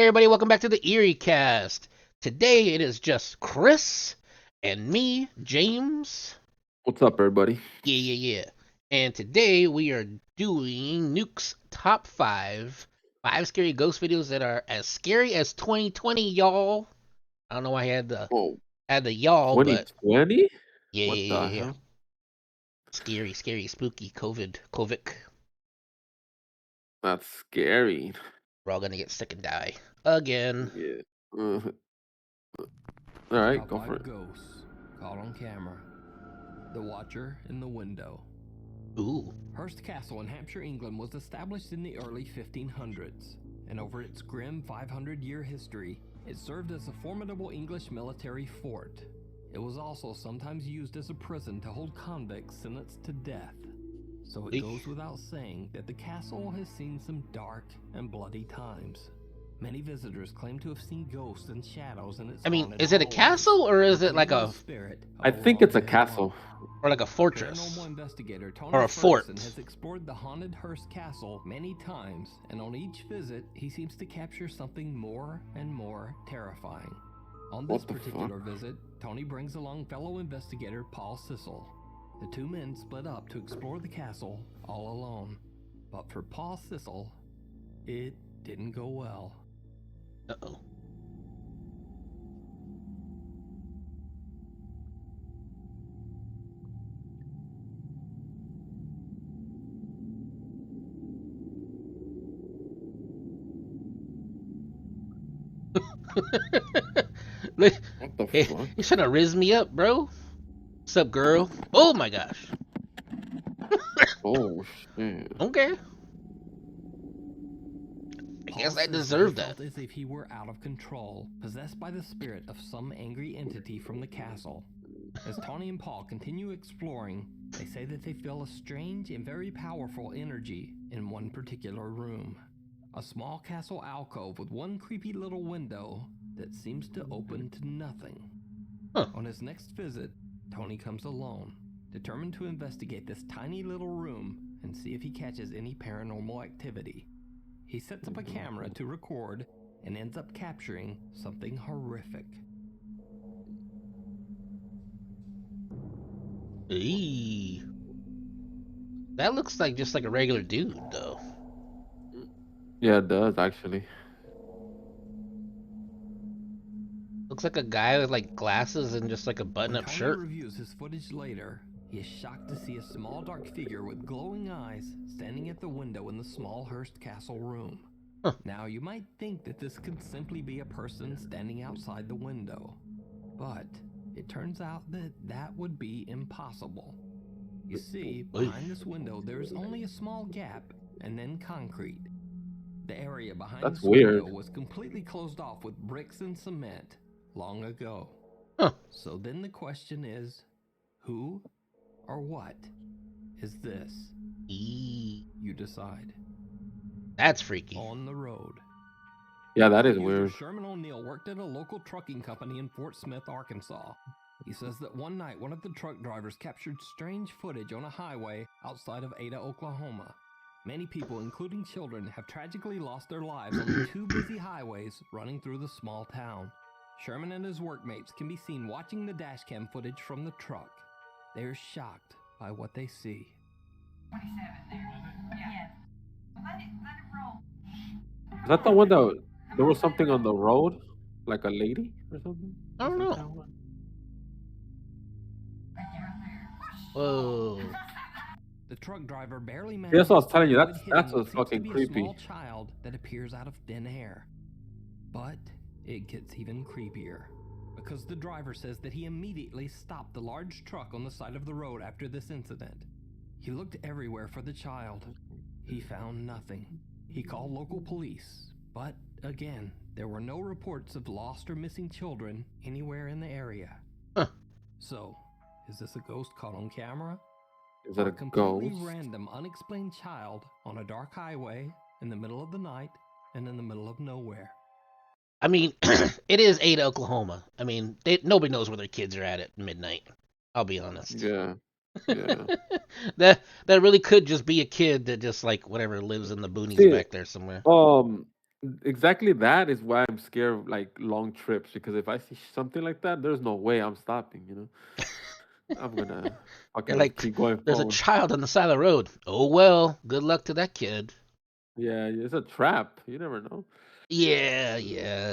everybody, welcome back to the Eerie cast. Today it is just Chris and me, James. What's up, everybody? Yeah. And today we are doing Nuke's top five scary ghost videos that are as scary as 2020, y'all. I don't know why I had the Oh, y'all, but 2020? What the yeah. hell? Scary, spooky, COVID. That's scary. We're all gonna get sick and die again. Yeah. All right, Top go for five it. ghosts caught on camera. The Watcher in the Window. Ooh. Hurst Castle in Hampshire, England was established in the early 1500s, and over its grim 500-year history, it served as a formidable English military fort. It was also sometimes used as a prison to hold convicts sentenced to death. So it goes without saying that the castle has seen some dark and bloody times. Many visitors claim to have seen ghosts and shadows in its Is it a castle or is it like a I think it's a castle. or like a fortress? Paranormal investigator Tony or a fort has explored the haunted Hurst Castle many times, and on each visit, he seems to capture something more and more terrifying. On this particular visit, Tony brings along fellow investigator Paul Sissel. The two men split up to explore the castle all alone. But for Paul Sissel, it didn't go well. Uh-oh. Look, What the fuck? You're trying to riz me up, bro. What's up, girl? Oh my gosh. Oh shit. Okay. I guess I deserve that. Felt as if he were out of control, possessed by the spirit of some angry entity from the castle. As Tony and Paul continue exploring, they say that they feel a strange and very powerful energy in one particular room. A small castle alcove with one creepy little window that seems to open to nothing. Huh. On his next visit, Tony comes alone, determined to investigate this tiny little room and see if he catches any paranormal activity. He sets up a camera to record and ends up capturing something horrific. Eee. That looks like just like a regular dude, though. Yeah, it does actually. Looks like a guy with like glasses and just like a button-up shirt. When Tony reviews his footage later, he is shocked to see a small dark figure with glowing eyes standing at the window in the small Hurst Castle room. Huh. Now, you might think that this could simply be a person standing outside the window, but it turns out that that would be impossible. You see, behind this window there is only a small gap and then concrete. The area behind this window was completely closed off with bricks and cement long ago. Huh. So then the question is, who or what is this? You decide. That's freaky. On the road. Yeah, that is weird. Sherman O'Neill worked at a local trucking company in Fort Smith, Arkansas. He says that one night one of the truck drivers captured strange footage on a highway outside of Ada, Oklahoma. Many people, including children, have tragically lost their lives on the two busy highways running through the small town. Sherman and his workmates can be seen watching the dashcam footage from the truck. They are shocked by what they see. 27 there. Yeah. Let it roll. Is that the one that there was something on the road? Like a lady or something? I don't know. Whoa. The truck driver barely managed. That's what I was telling you. That's a fucking creepy. A small child that appears out of thin air. But it gets even creepier, because the driver says that he immediately stopped the large truck on the side of the road after this incident. He looked everywhere for the child. He found nothing. He called local police, but again, there were no reports of lost or missing children anywhere in the area. Huh. So, is this a ghost caught on camera? Is that a completely ghost? Random, unexplained child on a dark highway in the middle of the night and in the middle of nowhere? I mean, it is Ada, Oklahoma. I mean, nobody knows where their kids are at midnight. I'll be honest. Yeah. that really could just be a kid that just like whatever lives in the boonies back there somewhere. exactly that is why I'm scared of like long trips because if I see something like that, there's no way I'm stopping. I'm gonna They're fucking like, keep going there's a forward. child on the side of the road. Oh well, good luck to that kid. Yeah, it's a trap. You never know. Yeah, yeah.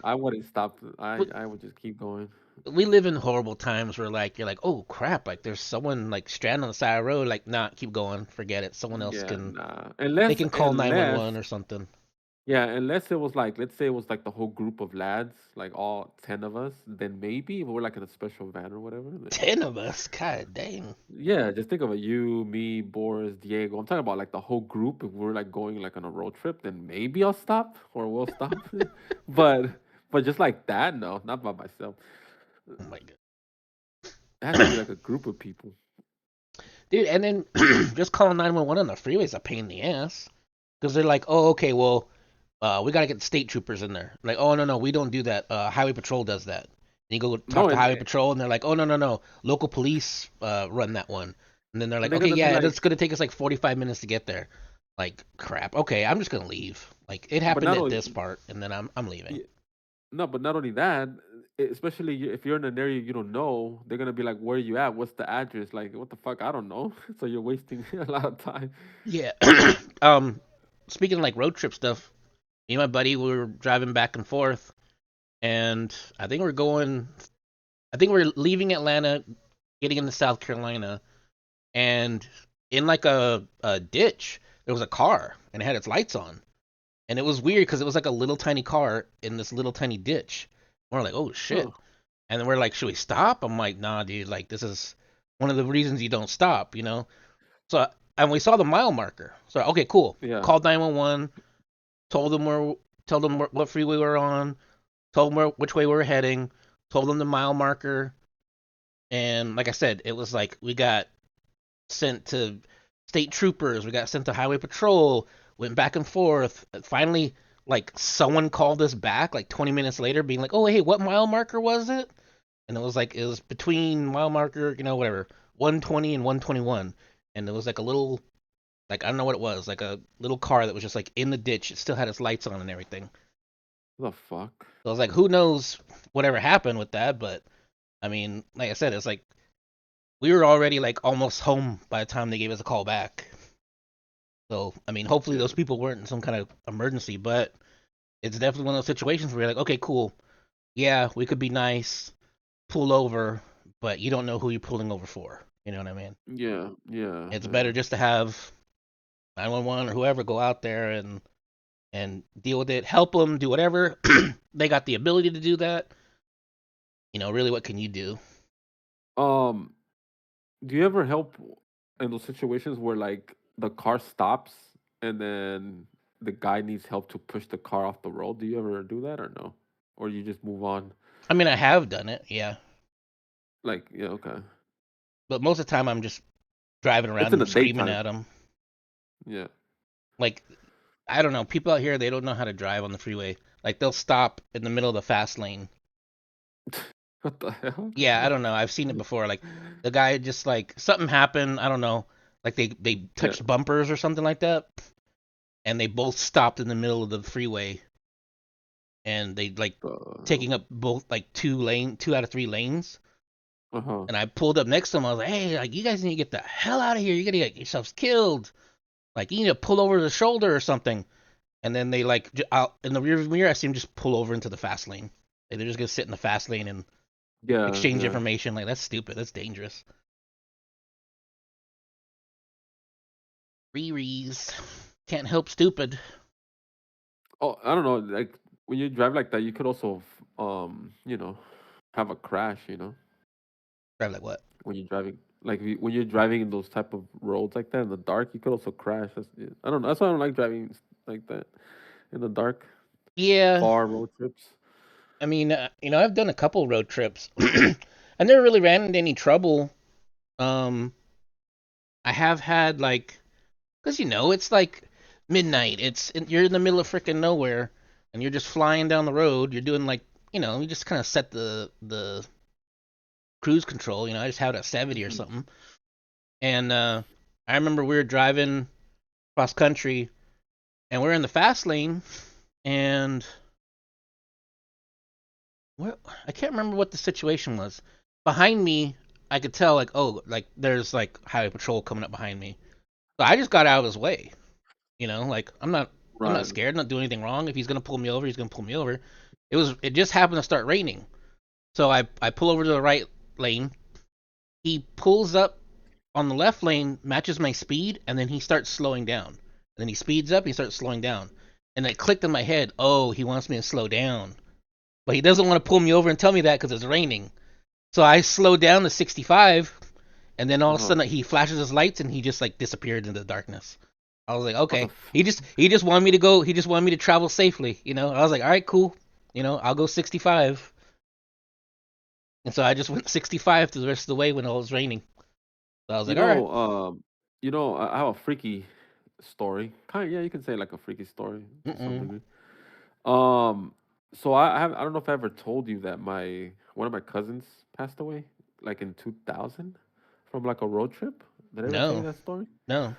I wouldn't stop. I We, I would just keep going. we live in horrible times where like you're like, oh crap, like there's someone like stranded on the side of the road. Like, nah, keep going, forget it. Someone else Yeah, can. nah. They Unless can call unless 911 or something. yeah, unless it was like let's say it was like the whole group of lads, like all 10 of us, then maybe if we're like in a special van or whatever, then 10 of us, god dang. yeah, just think of it, you, me, Boris, Diego. I'm talking about like the whole group. If we're like going like on a road trip, then maybe I'll stop or we'll stop. but but just like that, no, not by myself. Oh my god, It has to be like a group of people. dude. And then just calling 911 on the freeway is a pain in the ass because they're like, oh okay, well, we gotta get the state troopers in there. Like, oh no, we don't do that. Highway patrol does that. And you go talk No, to highway patrol, and they're like, oh no, local police run that one. And then they're and like, they're okay, gonna be yeah, like, it's gonna take us like 45 minutes to get there. Like, crap. Okay, I'm just gonna leave. Like, it but happened not at only this part, and then I'm leaving. no, but not only that, especially if you're in an area you don't know, they're gonna be like, "Where you at? What's the address?" Like, what the fuck? I don't know. So you're wasting a lot of time. Yeah. Speaking of like road trip stuff, me and my buddy we were driving back and forth, and I think we're going. I think we're leaving Atlanta, getting into South Carolina, and in like a ditch there was a car and it had its lights on, and it was weird because it was like a little tiny car in this little tiny ditch. We're like, oh shit, Huh. and then we're like, should we stop? I'm like, nah, dude, like this is one of the reasons you don't stop. So and we saw the mile marker. So okay, cool. Yeah. Called 911, told them what freeway we were on, told them which way we were heading, told them the mile marker, and like I said, it was like we got sent to state troopers, we got sent to highway patrol, went back and forth. Finally, like someone called us back like 20 minutes later, being like, "Oh, hey, what mile marker was it?" And it was like it was between mile marker, whatever, 120 and 121, and it was like a little, like I don't know what it was, like a little car that was just like in the ditch. It still had its lights on and everything. The fuck. So I was like, who knows whatever happened with that? But I mean, like I said, it's like we were already like almost home by the time they gave us a call back. So I mean, hopefully Yeah. those people weren't in some kind of emergency, but it's definitely one of those situations where you're like, okay, cool, yeah, we could be nice, pull over, but you don't know who you're pulling over for. You know what I mean? Yeah. Yeah. It's Yeah. better just to have 911 or whoever go out there and deal with it, help them, do whatever. They got the ability to do that. Really, what can you do? Um. Do you ever help in those situations where like the car stops and then the guy needs help to push the car off the road? Do you ever do that or no? Or you just move on? I mean, I have done it, yeah, Like, yeah, okay. but most of the time I'm just driving It's around in the and screaming daytime. at them. Yeah. Like, I don't know, people out here they don't know how to drive on the freeway. Like they'll stop in the middle of the fast lane. What the hell? Yeah, I don't know. I've seen it before. Like the guy just like something happened. I don't know. Like they Yeah. touched bumpers or something like that, and they both stopped in the middle of the freeway, and they like Uh taking up both like two out of three lanes. huh. And I pulled up next to them. I was like, "Hey, like you guys need to get the hell out of here. You're gonna get yourselves killed. Like you need to pull over the shoulder or something." And then they like out in the rear mirror, I see them just pull over into the fast lane. Like, they're just gonna sit in the fast lane and Yeah, exchange yeah. information. Like that's stupid. That's dangerous. Rerees. Can't help stupid. Oh, I don't know. Like when you drive like that, you could also, have a crash. Drive like what? When you're driving, like when you're driving in those type of roads like that in the dark, you could also crash. Yeah, I don't know. That's why I don't like driving like that in the dark, Yeah. far road trips. I mean, I've done a couple road trips. I never really ran into any trouble. Um, I have had like, cause it's like midnight. You're in the middle of freaking nowhere, and you're just flying down the road. You're doing like, you just kind of set the cruise control. I just have it at 70 or Mhm. something. And I remember we were driving cross country, and we're in the fast lane, and what I can't remember what the situation was. Behind me, I could tell like, oh, like there's like highway patrol coming up behind me. So I just got out of his way. Like I'm not Right. scared. I'm not doing anything wrong. If he's gonna pull me over, he's gonna pull me over. It just happened to start raining, so I pull over to the right lane. He pulls up on the left lane, matches my speed, and then he starts slowing down. And then he speeds up, he starts slowing down. And it clicked in my head, oh, he wants me to slow down. But he doesn't want to pull me over and tell me that because it's raining. So I slowed down to 65, and then all of a Uh-huh. sudden he flashes his lights and he just like disappeared into the darkness. I was like, What the okay. f- He just wanted me to go. He just wanted me to travel safely. I was like, all right, cool. I'll go 65. And so I just went 65 through the rest of the way when it was raining. So I was You like, all right. know, I have a freaky story. Kind of, yeah, you can say like a freaky story to some Mm-mm. degree. Um, so I don't know if I ever told you that my one of my cousins passed away like in 2000 from like a road trip. Did I ever tell you No, that story? no.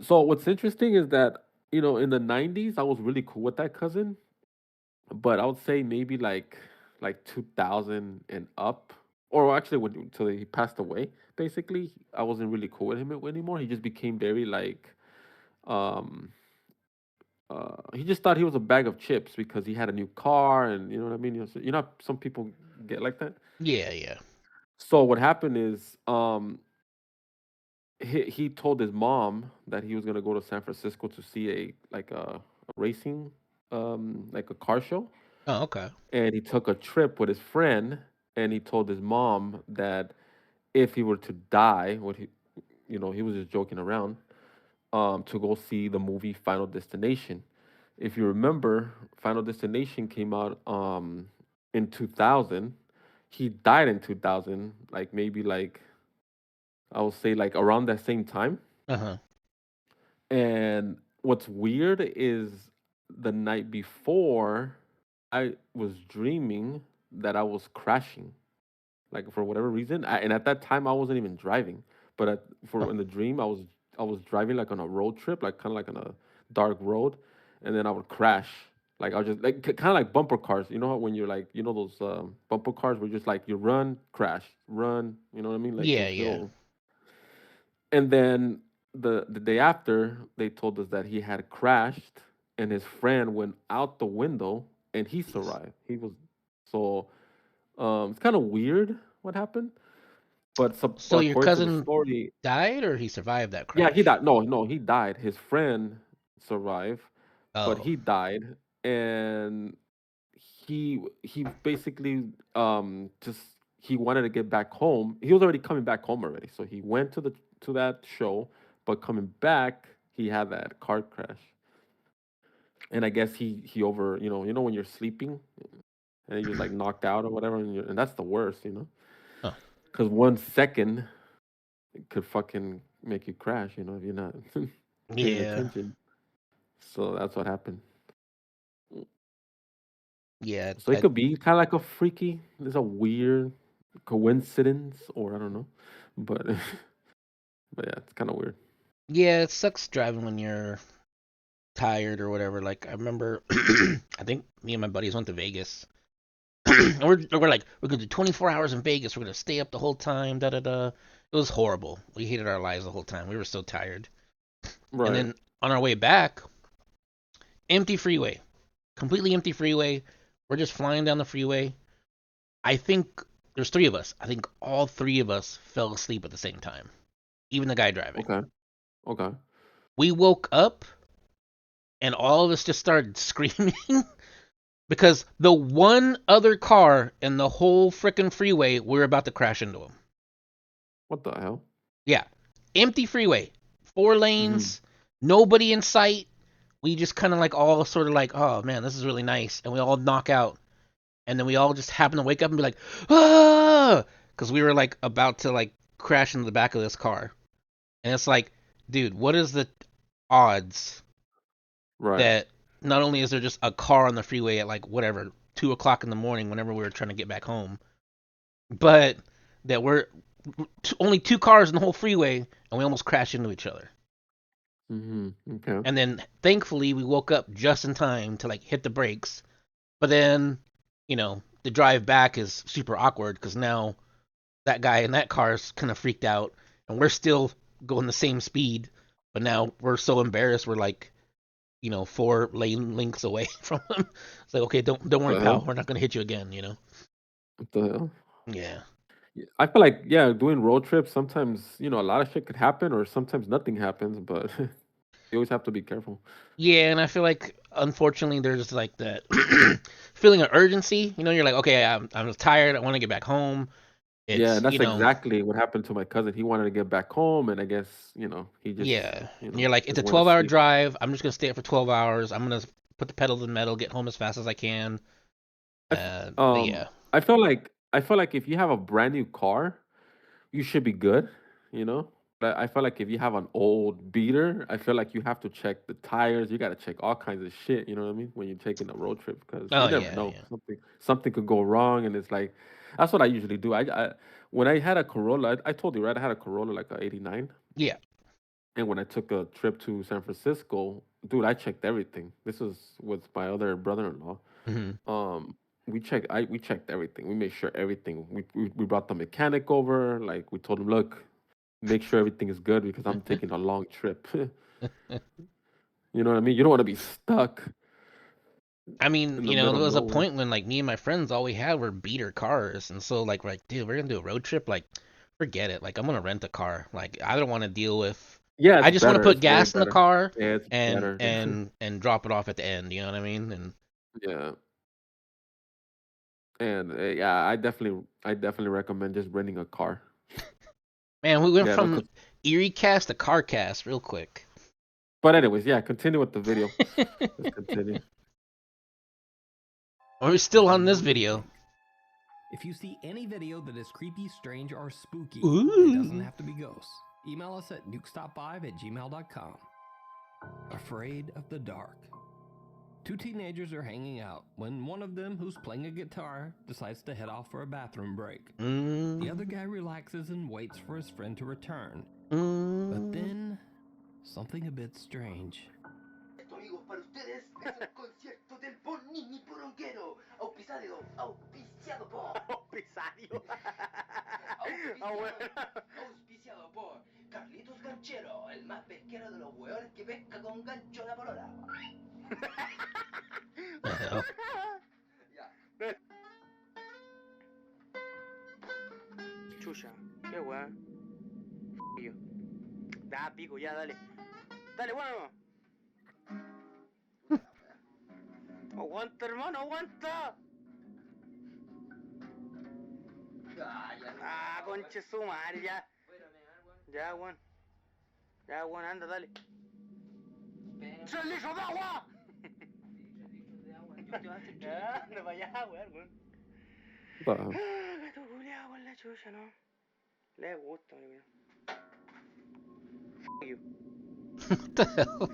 So what's interesting is that in the 90s I was really cool with that cousin, but I would say maybe like 2000 and up, or actually when until he passed away. Basically, I wasn't really cool with him anymore. He just became very like um he just thought he was a bag of chips because he had a new car, and you know what I mean. Some people get like that. Yeah, yeah. So what happened is he told his mom that he was gonna go to San Francisco to see a racing like a car show, Oh, okay. and he took a trip with his friend, and he told his mom that if he were to die, what he was just joking around, to go see the movie Final Destination. If you remember, Final Destination came out in 2000. He died in 2000, like maybe like I would say like around that same time. Uh huh. And what's weird is the night before, I was dreaming that I was crashing, like for whatever reason. And at that time, I wasn't even driving, but Huh. for in the dream, I was driving like on a road trip, like kind of like on a dark road, and then I would crash. Like I was just like kind of like bumper cars. You know how when you're like those bumper cars where just like you run, crash, run. You know what I mean? Like Yeah, those yeah. little. And then the day after, they told us that he had crashed, and his friend went out the window, and he Jeez. survived. He was so it's kind of weird what happened, but So your according to the cousin story, died, or he survived that yeah, he crash? died. No, no, he died. His friend survived, but Oh, he died, and he basically just he wanted to get back home. He was already coming back home already, so he went to that show, but coming back, he had that car crash, and I guess he over when you're sleeping and you're just like knocked out or whatever, and that's the worst, oh, because 1 second could fucking make you crash, if you're not paying yeah, attention. So that's what happened. yeah. So it could be kind of like a freaky. There's a weird coincidence, or I don't know, but but yeah, it's kind of weird. Yeah, it sucks driving when you're tired or whatever. Like I remember, I think me and my buddies went to Vegas. we're like, we're gonna do 24 hours in Vegas. We're gonna stay up the whole time. Da da da. It was horrible. We hated our lives the whole time. We were so tired. And Right. then on our way back, empty freeway, completely empty freeway. We're just flying down the freeway. I think there's three of us. I think all three of us fell asleep at the same time, even the guy driving. Okay. Okay. We woke up and all of us just started screaming because the one other car in the whole frickin' freeway, we're about to crash into him. What the hell? Yeah, empty freeway, four Hmm. lanes, nobody in sight. We just kind of like all sort of like, oh man, this is really nice, and we all knock out, and then we all just happen to wake up and be like, ah, because we were like about to like crash into the back of this car, and it's like, dude, what is the odds Right. that not only is there just a car on the freeway at like whatever 2 o'clock in the morning whenever we were trying to get back home, but that we're only two cars in the whole freeway and we almost crash into each other. Okay. And then thankfully we woke up just in time to like hit the brakes. But then, the drive back is super awkward because now that guy in that car is kind of freaked out, and we're still going the same speed, but now we're so embarrassed. We're like, 4 lane lengths away from him. It's like, okay, don't worry, What the hell? pal. We're not gonna hit you again. What the hell? Yeah. Yeah, I feel like, yeah, doing road trips, sometimes, a lot of shit could happen or sometimes nothing happens, but you always have to be careful. Yeah, and I feel like unfortunately there's like that feeling of urgency. You're like, okay, I'm tired. I want to get back home. Yeah, It's and that's exactly what happened to my cousin. He wanted to get back home, and I guess, he just, yeah, and you're like, it's just a went to 12-hour sleep. drive. I'm just gonna stay up for 12 hours. I'm gonna put the pedal to the metal, get home as fast as I can. I f- But yeah, I feel like if you have a brand new car, you should be good, you know. But I feel like if you have an old beater, I feel like you have to check the tires. You got to check all kinds of shit. You know what I mean? When you're taking a road trip, because you oh never yeah, know, yeah, something could go wrong, and it's like that's what I usually do. I when I had a Corolla, I told you right, I had a Corolla like a '89, yeah. and when I took a trip to San Francisco, dude, I checked everything. This was with my other brother-in-law. Hmm. um, we checked everything. We made sure everything. We brought the mechanic over. Like we told him, look, make sure everything is good because I'm taking a long trip. You know what I mean? You don't want to be stuck I mean, in the there middle of was a nowhere. point when like me and my friends all we had were beater cars, and so like we're like, dude, we're gonna do a road trip. Like, forget it. Like, I'm gonna rent a car. Like, I don't want to deal with. Yeah, I it's just want to better. put It's way gas in the better. car Yeah, it's and better. and and drop it off at the end. You know what I mean? And Yeah, and yeah, I definitely recommend just renting a car. man, we went Yeah, no. from Eerie cast to car cast real quick. But anyways, yeah, continue with the video. Let's continue. We're still Let me on know this what you video. think. If you see any video that is creepy, strange, or spooky, it doesn't Ooh. have to be ghosts. Email us at nukestop5@gmail.com. Afraid of the dark. Two teenagers are hanging out when one of them, who's playing a guitar, decides to head off for a bathroom break. The other guy relaxes and waits for his friend to return. But then, something a bit strange. Esto, amigos, para ustedes es el concierto del Bonini Poronguero, auspiciado por... ¿Auspiciado? Auspiciado por Carlitos Ganchero, el más pesquero de los hueones que pesca con gancho la polola. The hell? Chucha, qué weá. Da pico, ya, dale. Dale, bueno. Aguanta, hermano, aguanta. Ah, conche su madre, ya. Ya, weón. Ya, weón, anda, dale. 3 litros de agua. Ya, anda para allá, weón. Gato culiao con la chucha, ¿no? Le gusta, weón. You. What the hell?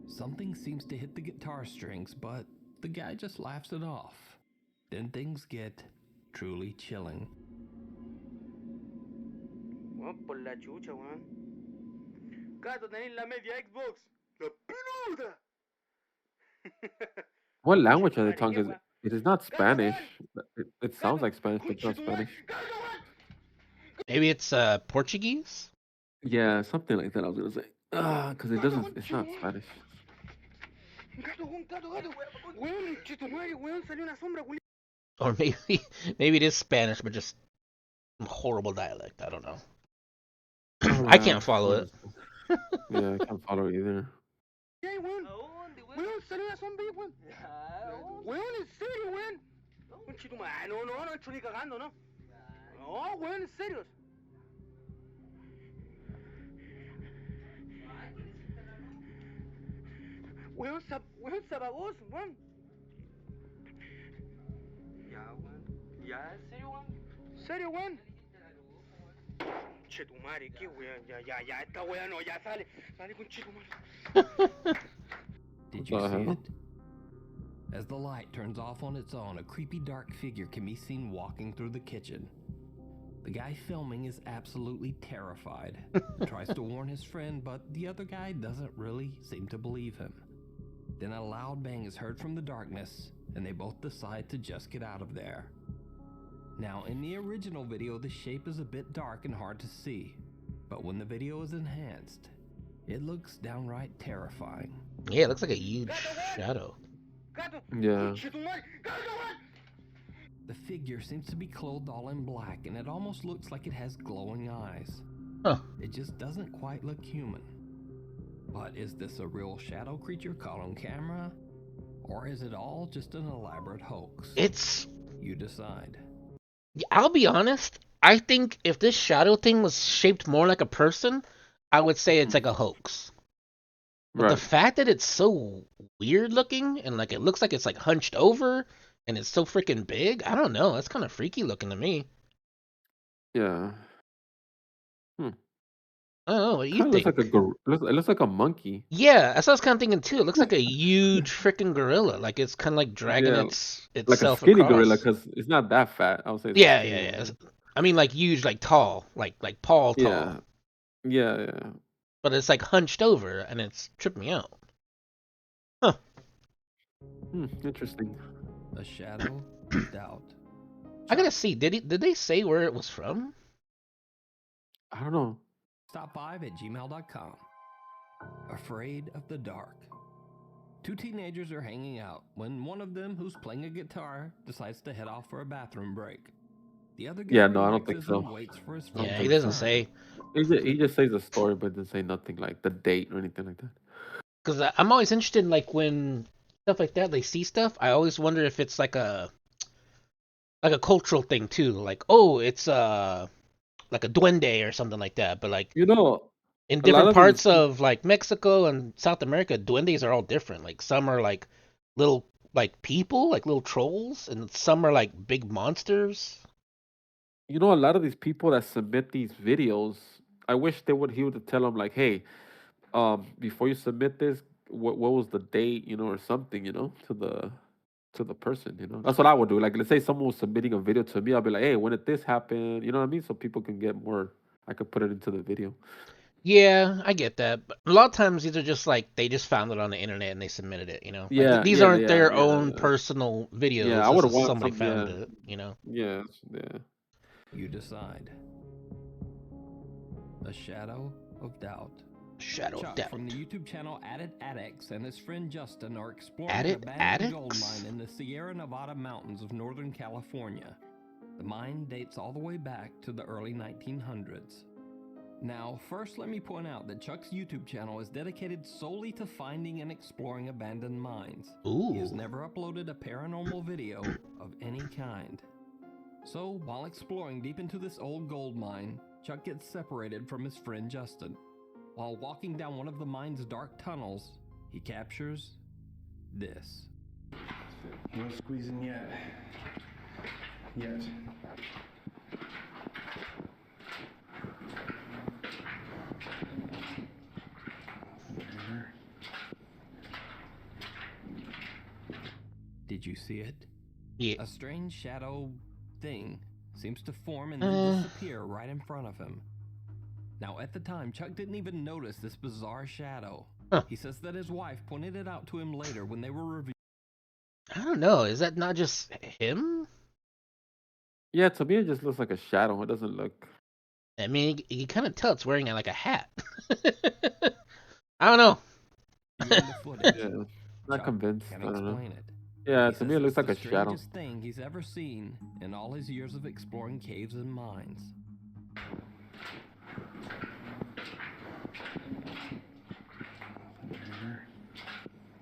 Something seems to hit the guitar strings, but the guy just laughs it off. Then things get truly chilling. Weón, por la chucha, weón. Gato, tenéis la media Xbox. La peluda. What language are they Chetumare, talking? qué Is weá. it is not Gato, Spanish. weón. It sounds Gato. like Spanish, but it's not Conchetumare. Spanish. Gato, weón. Maybe it's Portuguese. Yeah, something like that. I was gonna say. Because it Gato, doesn't. It's not conchetumare. Spanish. Gato, weón, gato, gato. Weón, chetumare, weón, salió una sombra, culiao. Or maybe it is Spanish, but just some horrible dialect. I don't know. I can't follow it. Yeah, I can't follow either. Ay, weón. Weón, salió una sombra, weón. Weón, en serio, weón. Conchetumare. No, no hecho ni cagando, no. No, weón, en serio. Weón, se apagó, weón. Ya, weón. Ya, en serio, weón. ¿En serio, weón? Chetumare, qué weón. Ya, esta weá no, ya sale. Sale con chetumare. Did you What the see hell? it? As the light turns off on its own, a creepy dark figure can be seen walking through the kitchen. The guy filming is absolutely terrified. Tries to warn his friend, but the other guy doesn't really seem to believe him. Then a loud bang is heard from the darkness, and they both decide to just get out of there. Now, in the original video, the shape is a bit dark and hard to see, but when the video is enhanced, it looks downright terrifying. Yeah, it looks like a huge shadow. Yeah. The figure seems to be clothed all in black, and it almost looks like it has glowing eyes. Huh. It just doesn't quite look human. But is this a real shadow creature caught on camera? Or is it all just an elaborate hoax? You decide. I'll be honest, I think if this shadow thing was shaped more like a person, I would say it's like a hoax. But the fact that it's so weird looking and like it looks like it's like hunched over and it's so freaking big, I don't know. That's kind of freaky looking to me. Yeah. I don't know. What do you Kind of think? looks like it looks like a monkey. Yeah, that's what I was kind of thinking too. It looks like a huge freaking gorilla. Like it's kind of like dragging Yeah, like a itself skinny across. gorilla because it's not that fat. I would say. It's Yeah, skinny yeah, yeah. gorilla. I mean, like huge, like tall, like Paul tall. Yeah. Yeah, yeah. But it's like hunched over, and it's tripped me out. Huh. Interesting. A shadow of doubt. I gotta see. Did they say where it was from? I don't know. Stop5@gmail.com. Afraid of the dark. Two teenagers are hanging out when one of them, who's playing a guitar, decides to head off for a bathroom break. The other guy Yeah, no, I don't think relaxes so. and waits for his friend Yeah, to he doesn't return. say. He just says the story, but doesn't say nothing like the date or anything like that. Because I'm always interested in like when stuff like that, they see stuff. I always wonder if it's like a cultural thing too. Like, oh, it's like a duende or something like that. But like You know, in a lot different of these parts of like Mexico and South America, duendes are all different. Like some are like little like people, like little trolls, and some are like big monsters. a lot of these people that submit these videos, I wish he would tell them like, hey, before you submit this, what was the date, or something, to the person, That's what I would do. Like, let's say someone was submitting a video to me, I'll be like, hey, when did this happen? You know what I mean? So people can get more. I could put it into the video. Yeah, I get that. But a lot of times these are just like they just found it on the internet and they submitted it, Like Yeah, these yeah, aren't yeah, their yeah, own yeah. personal Yeah, videos. I This would is want somebody some. found Yeah, it. yeah, yeah. You decide. A shadow of doubt. Shadow of Chuck Doubt. from the YouTube channel Added Addicts and his friend Justin are exploring Added an abandoned gold Addicts? mine in the Sierra Nevada mountains of Northern California. The mine dates all the way back to the early 1900s. Now, first let me point out that Chuck's YouTube channel is dedicated solely to finding and exploring abandoned mines. Ooh. He has never uploaded a paranormal video of any kind. So, while exploring deep into this old gold mine, Chuck gets separated from his friend Justin. While walking down one of the mine's dark tunnels, he captures this. No squeezing yet. Yet. Did you see it? Yeah. A strange shadow thing seems to form and then disappear right in front of him. Now, at the time, Chuck didn't even notice this bizarre shadow. Huh. He says that his wife pointed it out to him later when they were reviewing. I don't know. Is that not just him? Yeah, to me it just looks like a shadow. It doesn't look. I mean, you can kind of tell it's wearing like a hat. I don't know. the footage. Yeah, not Chuck convinced. can't I don't know. explain it. Yeah, He to says me it looks it's like the a shadow. strangest thing he's ever seen in all his years of exploring caves and mines.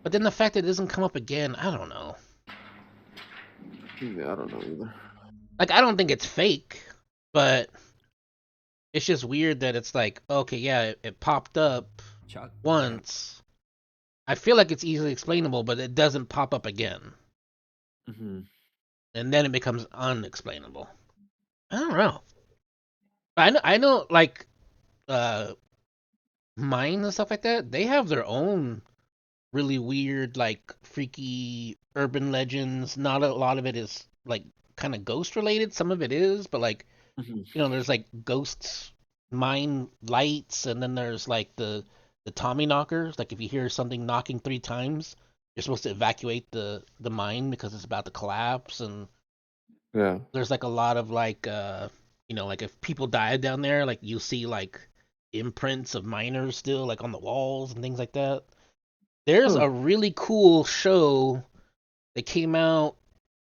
But then the fact that it doesn't come up again, I don't know. Yeah, I don't know either. Like, I don't think it's fake, but it's just weird that it's like, okay, yeah, it popped up Chuck once. I feel like it's easily explainable, but it doesn't pop up again. Mm-hmm. And then it becomes unexplainable. I don't know. I know, like, mines and stuff like that, they have their own really weird, like, freaky urban legends. Not a lot of it is, like, kind of ghost related. Some of it is, but, like, Mhm. there's like ghosts mine lights, and then there's like the Tommy knockers. Like if you hear something knocking 3 times, you're supposed to evacuate the mine because it's about to collapse. And Yeah. there's like a lot of like like if people died down there, like you see like imprints of miners still like on the walls and things like that. There's Huh. a really cool show that came out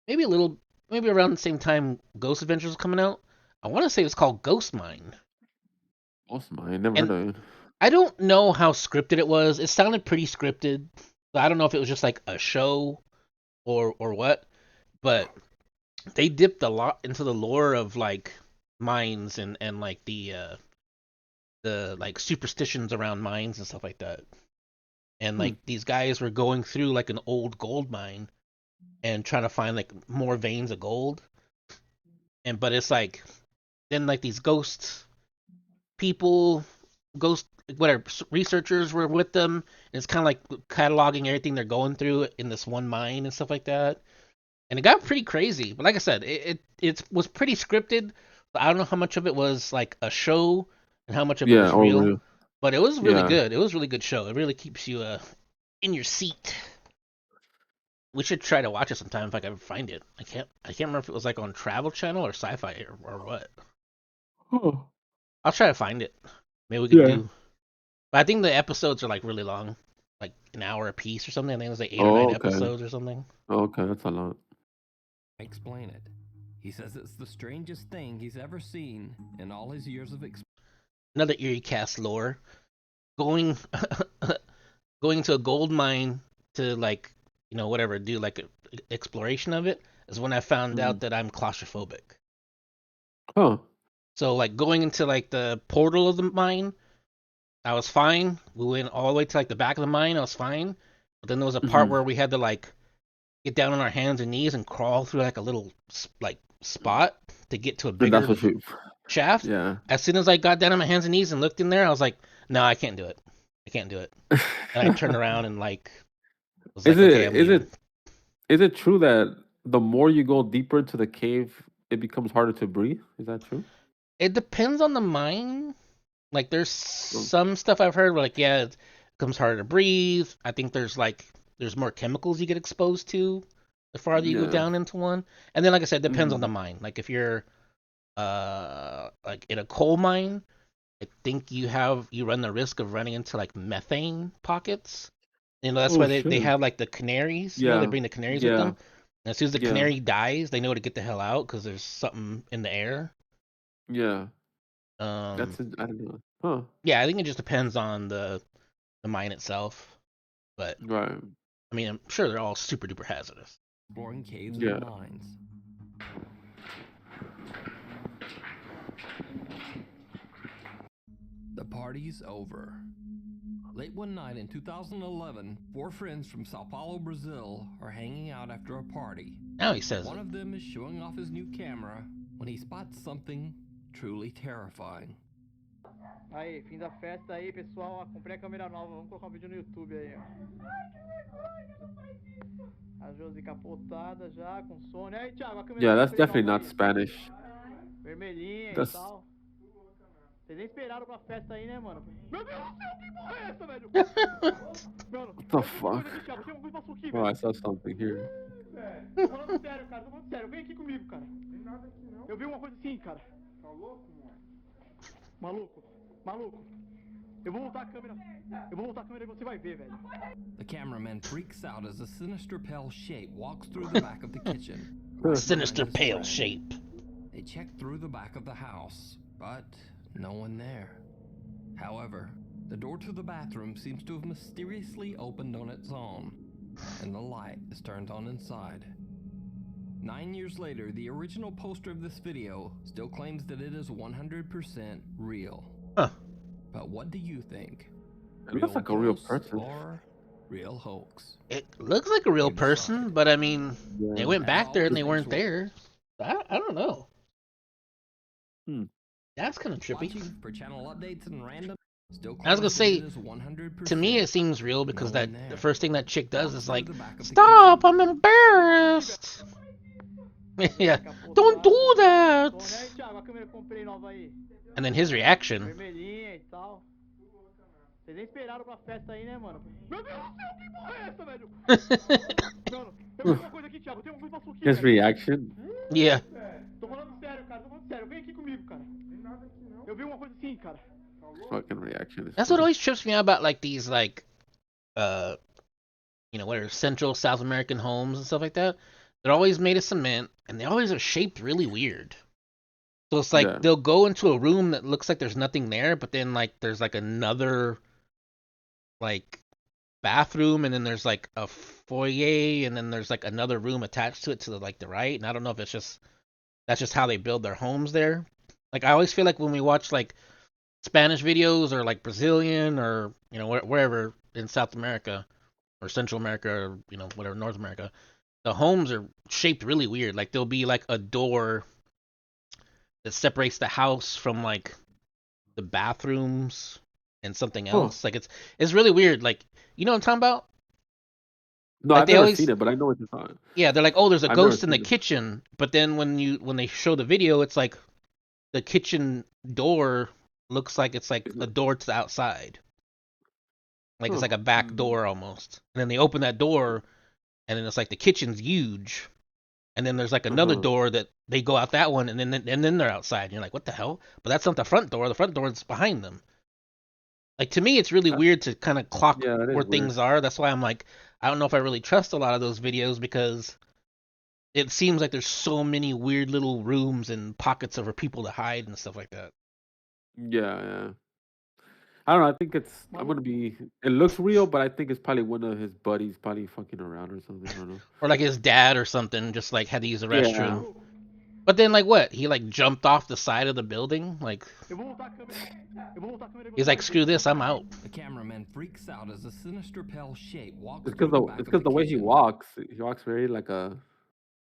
maybe around the same time Ghost Adventures was coming out. I want to say it's called Ghost Mine. Awesome. I never heard And of it. I don't know how scripted it was. It sounded pretty scripted. I don't know if it was just like a show or what, but they dipped a lot into the lore of like mines and like the like superstitions around mines and stuff like that. And Hmm. like these guys were going through like an old gold mine and trying to find like more veins of gold. And but it's like then like these ghosts people, ghost whatever researchers were with them, and it's kind of like cataloging everything they're going through in this one mine and stuff like that. And it got pretty crazy. But like I said, it was pretty scripted. I don't know how much of it was like a show and how much of it Yeah. was Oh, real. really? But it was really Yeah. good. It was a really good show. It really keeps you in your seat. We should try to watch it sometime if I can ever find it. I can't remember if it was like on Travel Channel or Sci-Fi or what. Oh. I'll try to find it. Maybe we could Yeah. do. But I think the episodes are like really long, like an hour a piece or something. I think it was like 8 or 9 Oh, okay. episodes or something. Okay, that's a lot. Explain it. He says it's the strangest thing he's ever seen in all his years of experience. Another Eerie cast lore. Going going to a gold mine to like whatever do like exploration of it is when I found out Mm. that I'm claustrophobic. Huh. So like going into like the portal of the mine, I was fine. We went all the way to like the back of the mine, I was fine. But then there was a part Hmm. where we had to like get down on our hands and knees and crawl through like a little like spot to get to a And that's bigger what you. shaft. Yeah. As soon as I got down on my hands and knees and looked in there, I was like, no, I can't do it. I can't do it. And I turned around and like was Is like, okay, it I'm is leaving. it is it true that the more you go deeper into the cave, it becomes harder to breathe? Is that true? It depends on the mine. Like there's Mm. some stuff I've heard where like yeah, it becomes harder to breathe. I think there's more chemicals you get exposed to the farther you go Yeah. down into one. And then like I said, it depends on the Hmm. mine. Like if you're like in a coal mine, I think you run the risk of running into like methane pockets. That's Oh why they shit. have like the canaries. They Yeah. bring the canaries with Yeah. them. And as soon as the Yeah. canary dies, they know to get the hell out because there's something in the air. Yeah. Um, I don't know. Huh. yeah, I think it just depends on the mine itself. But Right. I mean, I'm sure they're all super duper hazardous. Exploring caves Yeah. and mines. The party's over. Late one night in 2011, 4 friends from Sao Paulo, Brazil are hanging out after a party. Now he says One it. of them is showing off his new camera when he spots something truly terrifying. Aí, fim da festa aí, pessoal. Ó, comprei a câmera nova. Vamos colocar um vídeo no YouTube aí, ó. Ai, que vergonha, não faz isso. A Josi capotada já, com sono. Aí, Thiago, a câmera Yeah, que eu that's comprei definitely nova not aí. Spanish. Vermelhinha That's e tal. Vocês nem esperaram pra festa aí, né, mano? Meu Deus do céu, que porra é essa, velho? Mano, What the eu vi uma fuck? coisa aqui, Thiago. Tinha uma coisa passou aqui, Oh, I velho. saw something here. Tô falando sério, cara. Tô falando sério. Vem aqui comigo, cara. Tem nada aqui, não. Eu vi uma coisa assim, cara. Tá louco, mano? Maluco. Maluco. Eu vou voltar a câmera. Eu vou voltar a câmera e você vai ver, velho. The cameraman freaks out as a sinister pale shape walks through the back of the kitchen. Sinister behind his pale friend. shape. They check through the back of the house, but no one there. However, the door to the bathroom seems to have mysteriously opened on its own, and the light is turned on inside. 9 years later, the original poster of this video still claims that it is 100% real. Huh. But what do you think? It looks like a real ghost person. or real hoax? It looks like a real You person, decide. but I mean, Yeah. they went back there and they weren't Thanks there. I don't know. Hmm. That's kind of trippy. Watching for channel updates and random. Still I was gonna claims that say, it is 100%. To me, it seems real because No one the there. first thing that chick does Walks is through like, the back of the "Stop! kitchen. I'm embarrassed." Yeah. capotado. Don't do Tô, né, that. Thiago? A câmera que eu comprei nova aí. And then his reaction. Vermelhinha e tal. Vocês nem esperaram pra festa aí, né, mano? Meu Deus do céu, que porra é essa, velho? Mano, eu vi uma coisa aqui, Thiago. Tem uma coisa passou aqui, His velho. reaction. Yeah. Tô falando sério, cara. Tô falando sério. Vem aqui comigo, cara. Tem nada aqui, não. Eu vi uma coisa assim, cara. Fucking reaction is That's what funny. always trips me out about like these like what are Central South American homes and stuff like that. They're always made of cement and they always are shaped really weird. So it's like Yeah. they'll go into a room that looks like there's nothing there, but then like there's like another like bathroom and then there's like a foyer and then there's like another room attached to it to the right. And I don't know if it's just that's just how they build their homes there. Like I always feel like when we watch like Spanish videos or like Brazilian or wherever in South America or Central America or whatever North America, the homes are shaped really weird. Like there'll be like a door that separates the house from like the bathrooms and something Oh. else. Like it's really weird. Like you know what I'm talking about? No, Like I've they never always seen it, but I know what you're talking. yeah they're like, oh, there's a I've never ghost in the seen it. kitchen, but then when they show the video, it's like the kitchen door looks like it's like a door to the outside. Like it's like a back door almost. And then they open that door and then it's like the kitchen's huge. And then there's like another door that they go out that one and then they're outside. And you're like, what the hell? But that's not the front door. The front door is behind them. Like to me it's really weird to kind of clock Yeah, that is where weird. things are. That's why I'm like, I don't know if I really trust a lot of those videos because it seems like there's so many weird little rooms and pockets of where people to hide and stuff like that. Yeah. I don't know. I think I'm gonna be. It looks real, but I think it's probably one of his buddies, probably fucking around or something. I don't know. Or like his dad or something just like had to use the Yeah. restroom. But then like what? He like jumped off the side of the building? Like he's like, screw this, I'm out. The cameraman freaks out as a sinister pale shape walks It's through because the back it's of because the way he kitchen. walks. He walks very like a.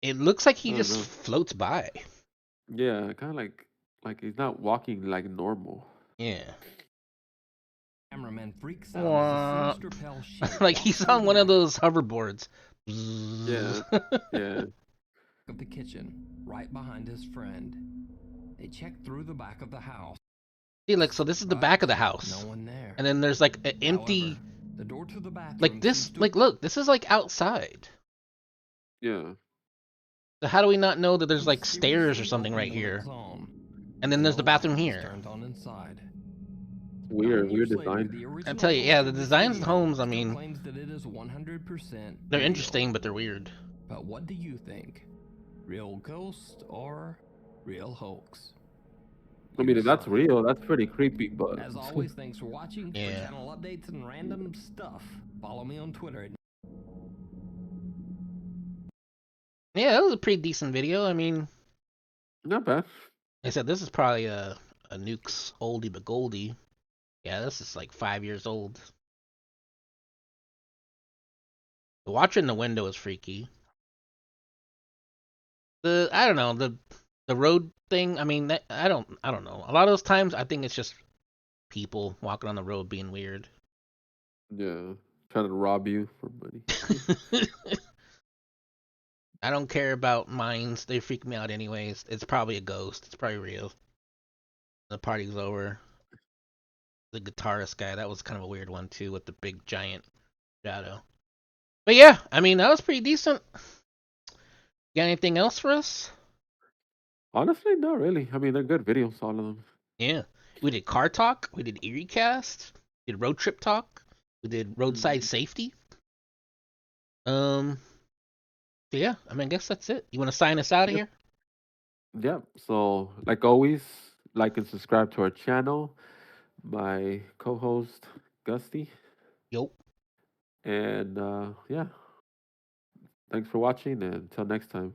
It looks like he I don't just know. floats by. Yeah, kind of like he's not walking like normal. Yeah. Cameraman freaks out Wah. as a sinister pale shape Like walks he's through on the one of back those hoverboards. Yeah. Yeah. of the kitchen, right behind his friend. They check through the back of the house. See, like, so this is the but back of the house. No one there. And then there's like an empty. However, the door to the bathroom Like this, seems to like, look, this is like outside. Yeah. So how do we not know that there's like mysteriously stairs or something open right on here? its own. And then there's the No light bathroom is here. turned on inside. Weird 9 years later, design. the I original tell you, yeah, the poster designs of video homes, I still mean, claims that it is 100% they're real. interesting, but they're weird. But what do you think? Real ghost or real hoax? I mean, if that's Decide. real, that's pretty creepy. But As always, thanks for watching. For Yeah. channel updates and random stuff, follow me on Twitter. Yeah, that was a pretty decent video. I mean, not bad. I said this is probably a Nuke's oldie but goldie. Yeah, this is like 5 years old. The watcher in the window is freaky. I don't know, the road thing. I mean, I don't know. A lot of those times, I think it's just people walking on the road being weird. Yeah, trying to rob you for money. I don't care about mines. They freak me out anyways. It's probably a ghost. It's probably real. The party's over. The guitarist guy, that was kind of a weird one too, with the big giant shadow. But yeah, I mean, that was pretty decent. Got anything else for us? Honestly, not really. I mean, they're good videos, all of them. Yeah. We did car talk. We did Eerie cast. We did road trip talk. We did roadside safety. So yeah, I mean, I guess that's it. You want to sign us out of here? Yeah. So, like always, like and subscribe to our channel. My co-host Gusty, Yup. and yeah. Thanks for watching, and until next time.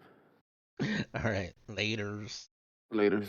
All right. Laters. Laters.